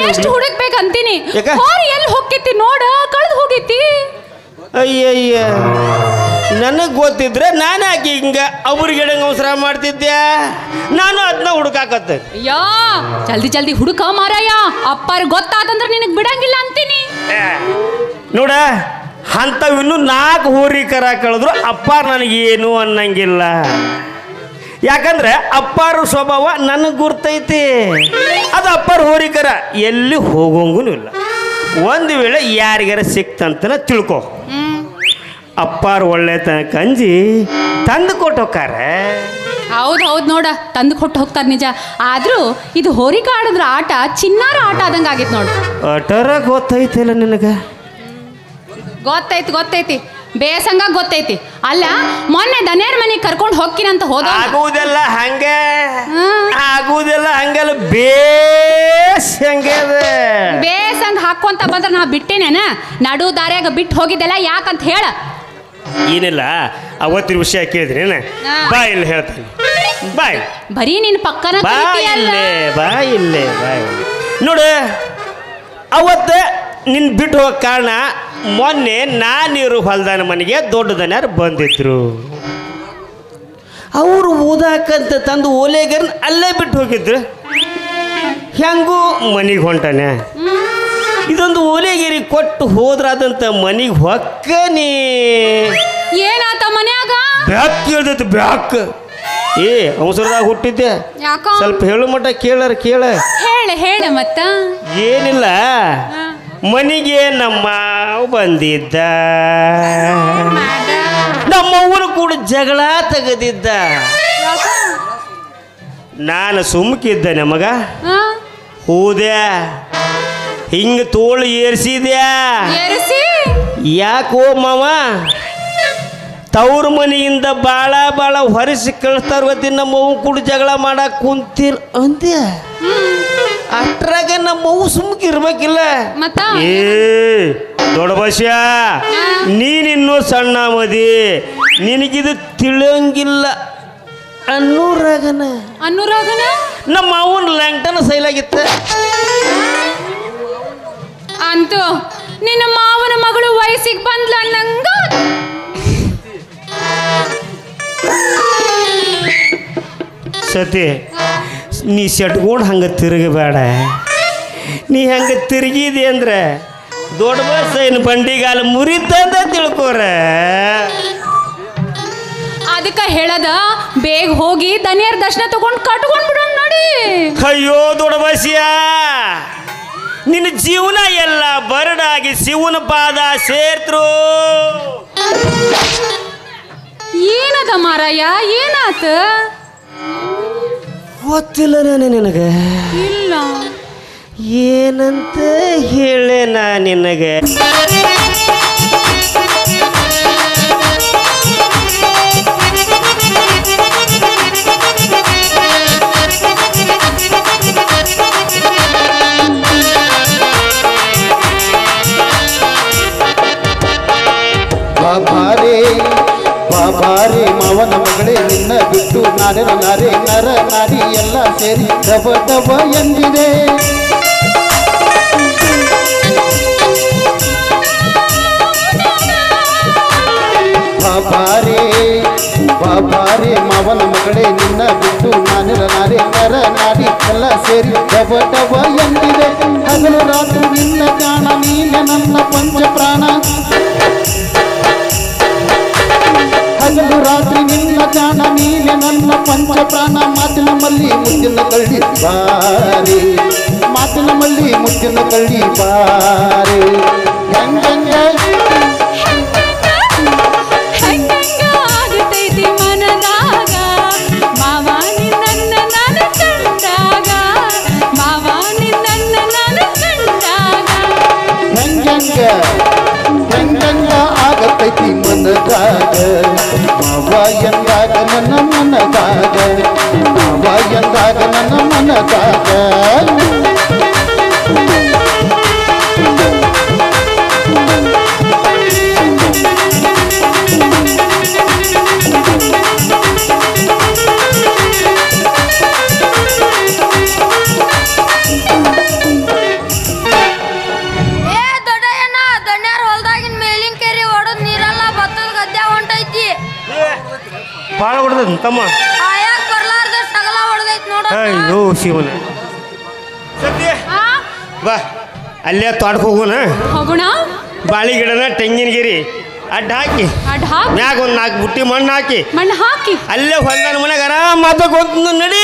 ಎಷ್ಟು ಹುಡುಕ್ಬೇಕಂತೀನಿ ಹೋರಿ ಎಲ್ಲಿ ಹೋಗ್ತೈತಿ ನೋಡ ಕಳೆದು ಹೋಗೈತಿ ಅಯ್ಯಯ್ಯ ನನಗೆ ಗೊತ್ತಿದ್ರೆ ನಾನು ಯಾಕೆ ಹಿಂಗ ಅವ್ರಿಗೆ ಅವಸರ ಮಾಡ್ತಿದ್ದೆ ನಾನು ಅದನ್ನ ಹುಡುಕಾಕತ್ತೆ ಅಯ್ಯೋ ಜಲ್ದಿ ಜಲ್ದಿ ಹುಡುಕ ಮಾರಾಯ ಅಪ್ಪಾರ ಗೊತ್ತಾತಂದ್ರೆ ನಿನಗೆ ಬಿಡಂಗಿಲ್ಲ ಅಂತೀನಿ ನೋಡ ಅಂಥವಿನ್ನು 4 ಹೋರಿ ಕರ ಕಳೆದ್ರು ಅಪ್ಪಾರ ನನಗೇನು ಅನ್ನಂಗಿಲ್ಲ ಯಾಕಂದ್ರೆ ಅಪ್ಪಾರ ಸ್ವಭಾವ ನನಗೆ ಗುರ್ತೈತಿ ಅದು ಅಪ್ಪಾರ ಹೋರಿಕರ ಎಲ್ಲಿ ಹೋಗೋಂಗೂ ಇಲ್ಲ ಒಂದು ವೇಳೆ ಯಾರಿಗಾರ ಸಿಕ್ತಂತನ ತಿಳ್ಕೊ ಅಪ್ಪಾರ ಒಳ್ಳೆ ಕಂಜಿ ತಂದು ಕೊಟ್ಟು ಹೋಗ್ತಾರೆ ಹೌದು ಹೌದು ನೋಡ ತಂದು ಕೊಟ್ಟು ಹೋಗ್ತಾರೆ ನಿಜ ಆದ್ರೂ ಇದು ಹೋರಿಕ ಆಡಿದ್ರ ಆಟ ಚಿನ್ನಾರ ಆಟ ಆದಂಗೆ ಆಗೈತೆ ನೋಡು ಅಟರ ಗೊತ್ತೈತಿಲ್ಲ ನಿನಗೆ ಗೊತ್ತೈತಿ ಬೇಸಂಗ ಗೊತ್ತೈತಿ ಅಲ್ಲ ಮೊನ್ನೆ ದನೇರ್ ಮನೆಗೆ ಕರ್ಕೊಂಡು ಹೋಗ್ತೀನಂತ ಹೋದ ಆಗುವುದೆಲ್ಲ ಹಂಗಲ್ಲ ಬೇಸಂಗ ಹಾಕೊಂತ ಬಂದ್ರೆ ನಾ ಬಿಟ್ಟೇನೇನ ನಡು ದಾರ್ಯಾಗ ಬಿಟ್ಟು ಹೋಗಿದ್ದೆಲ್ಲ ಯಾಕಂತ ಹೇಳ ಏನಿಲ್ಲ ಅವತ್ತಿನ ವಿಷಯ ಕೇಳಿದ್ರಿ ಬಾ ಇಲ್ಲಿ ಹೇಳ್ತೀನಿ ಬಾಯ್ ಬರೀ ನಿನ್ ಪಕ್ಕನ ಬಾಯಿಲ್ಲೇ ನೋಡು ಅವತ್ತ ನಿನ್ ಬಿಟ್ಟು ಹೋಗೋ ಕಾರಣ ಮೊನ್ನೆ ನಾನಿರು ಹೊಲ್ದಾನ ಮನೆಗೆ ದೊಡ್ಡ ದನ್ಯಾರು ಬಂದಿದ್ರು ಅವರು ಓದಾಕಂತ ತಂದು ಓಲೆಗರ್ನ ಅಲ್ಲೇ ಬಿಟ್ಟು ಹೋಗಿದ್ರು ಹೆಂಗೂ ಮನೆಗೆ ಹೊಂಟಾನೆ ಇದೊಂದು ಓಲೆಗಿರಿ ಕೊಟ್ಟು ಹೋದ್ರಾದಂತ ಮನೆಗೆ ಹೊಕ್ಕನಿ ಏನಾತ ಮನ್ಯಾಗ ಬ್ಯಾಕ್ ಕೇಳ್ದೈತಿ ಬ್ಯಾಕ್ ಅವಸರದಾಗ ಹುಟ್ಟಿದ್ದೆ ಸ್ವಲ್ಪ ಹೇಳು ಮಟ್ಟ ಕೇಳ ಹೇಳ ಮತ್ತ ಏನಿಲ್ಲ ಮನೆಗೆ ನಮ್ಮ ಬಂದಿದ್ದ ನಮ್ಮವ್ವನು ಕೂಡ ಜಗಳ ತೆಗೆದಿದ್ದ ನಾನು ಸುಮ್ಕಿದ್ದೆ ನಮಗ ಹೋದೆ ಹಿಂಗ ತೋಳು ಏರ್ಸಿದ್ಯಾ ಯಾಕೋ ಮಾವ ತವ್ರ ಮನೆಯಿಂದ ಭಾಳ ಹೊರಿಸಿ ಕಳಿಸ್ತಾರ ಗೊತ್ತಿ ನಮ್ಮವ್ವ ಕೂಡ ಜಗಳ ಮಾಡಕ್ ಕುಂತಿಲ್ ಅಂತ್ಯ ಅಷ್ಟ್ರಾಗ ನಮ್ಮವ್ವ ಸುಮ್ಕಿರ್ಬೇಕಿಲ್ಲ ದೊಡ್ಡ ಭಾಷೆ ನೀನಿನ್ನೂ ಸಣ್ಣ ಮದಿ ನಿನಗಿದು ತಿಳಿಯಂಗಿಲ್ಲ ಅನ್ನೂರಾಗನ ನಮ್ಮ ಅವನ ಲ್ಯಾಂಗ್ಟನ್ ಸೈಲಾಗಿತ್ತ ಅಂತೂ ನಿನ್ನ ಮಾವನ ಮಗಳು ವಯಸ್ಸಿಗೆ ಬಂದ್ಲ ನಂಗ ಸತಿ ನೀ ಸೆಟ್ಕೊಂಡು ಹಂಗೆ ತಿರುಗಬೇಡ ನೀ ಹಂಗೆ ತಿರುಗಿದೆ ಅಂದ್ರೆ ದೊಡ್ಡ ಬಸ್ ಏನು ಬಂಡಿಗಾಲ ಮುರಿತಂದ ತಿಳ್ಕೋರ ಅದಕ್ಕೆ ಹೇಳದ ಬೇಗ ಹೋಗಿ ದನಿಯರ ದರ್ಶನ ತಗೊಂಡು ಕಟ್ಕೊಂಡು ಬಿಡೋಣ ನೋಡಿ ಅಯ್ಯೋ ದೊಡ್ಡ ಬಸ್ಯ ನಿನ್ನ ಜೀವನ ಎಲ್ಲ ಬರಡಾಗಿ ಶಿವನ ಪಾದ ಸೇರ್ತರು ಏನದ ಮಾರಾಯ ಏನಾತ ಗೊತ್ತಿಲ್ಲ ನಿನಗೆ ಇಲ್ಲ ಏನಂತ ಹೇಳೆ ನಾ ನಿನಗೆ ಬಾಬಾರೆ ಮಾವನ ಮಗಳೇ ನಿನ್ನ ಬಿಟ್ಟು ನಾರೆ ನರ ನಾರಿ ಎಲ್ಲ ಸೇರಿ ದಬ ಎಂದಿದೆ ಬಾಬಾರೆ ಮಾವನ ಮಗಳೇ ನಿನ್ನ ಬಿಟ್ಟು ನಾರೆ ನರ ನಾರಿ ಎಲ್ಲ ಸೇರಿ ದಬ ಎಂದಿದೆ ಹಗಲು ರಾತ್ರಿ ನಿನ್ನ ಜಾಣ ನೀನೆ ನನ್ನ ಪಂಚ ಪ್ರಾಣ ಹಗಲು ರಾತ್ರಿ ನಿನ್ನ ಜಾಣ ನೀನೆ ನನ್ನ ಪಂಚ ಪ್ರಾಣ ಮಾತಿನ ಮಲ್ಲಿ ಮುದ್ದಿನ ಕಳ್ಳಿ ಬಾರಿ ಮಾತಿನ ಮಲ್ಲಿ ಮುದ್ದಿನ ಕಳ್ಳಿ ಬಾರಿ ಆಗತೈತಿ ಮನದಾಗ ಮಾವ ನಿನ್ನ ನಾನು ಕಂಡಾಗ ಮಾವ ನಿನ್ನ ನಾನು ಕಂಡಾಗ ಹೆಂಗಂಗ ಆಗತೈತಿ ಮನದಾಗ ಮಾವ ಎಂದಾಗ ನನ್ನ ಮನದಾಗ ಮಾವ ಎಂದಾಗ ನನ್ನ ಮನದಾಗ ಭಾಳ ಹೊಡೆದ ತಮ್ಮ ಆಯಾಕ್ ಬರ್ಲಾರ್ದ ಸಗಲ ಹೊಡೆದೈತ್ ನೋಡ ಅಯ್ಯೋ ಶಿವನ ಸತ್ಯ ಆ, ಬಾ ಅಲ್ಲೇ ತೋಟಕ್ಕೆ ಹೋಗೋಣ ಹೋಗೋಣ ಬಾಳಿ ಗಿಡನ ತೆಂಗಿನ ಗಿರಿ ಅಡ್ಡ ಹಾಕಿ ಅಡ್ ಹಾಕಿ ಮ್ಯಾಗ ಒಂದು 4 ಬುಟ್ಟಿ ಮಣ್ಣು ಹಾಕಿ ಮಣ್ಣು ಹಾಕಿ ಅಲ್ಲೇ ಹೊಂದನ ಮನೆಗೆ ಆರಾಮ ಮಾತಾಡ್ಕೊಂತ ನಡಿ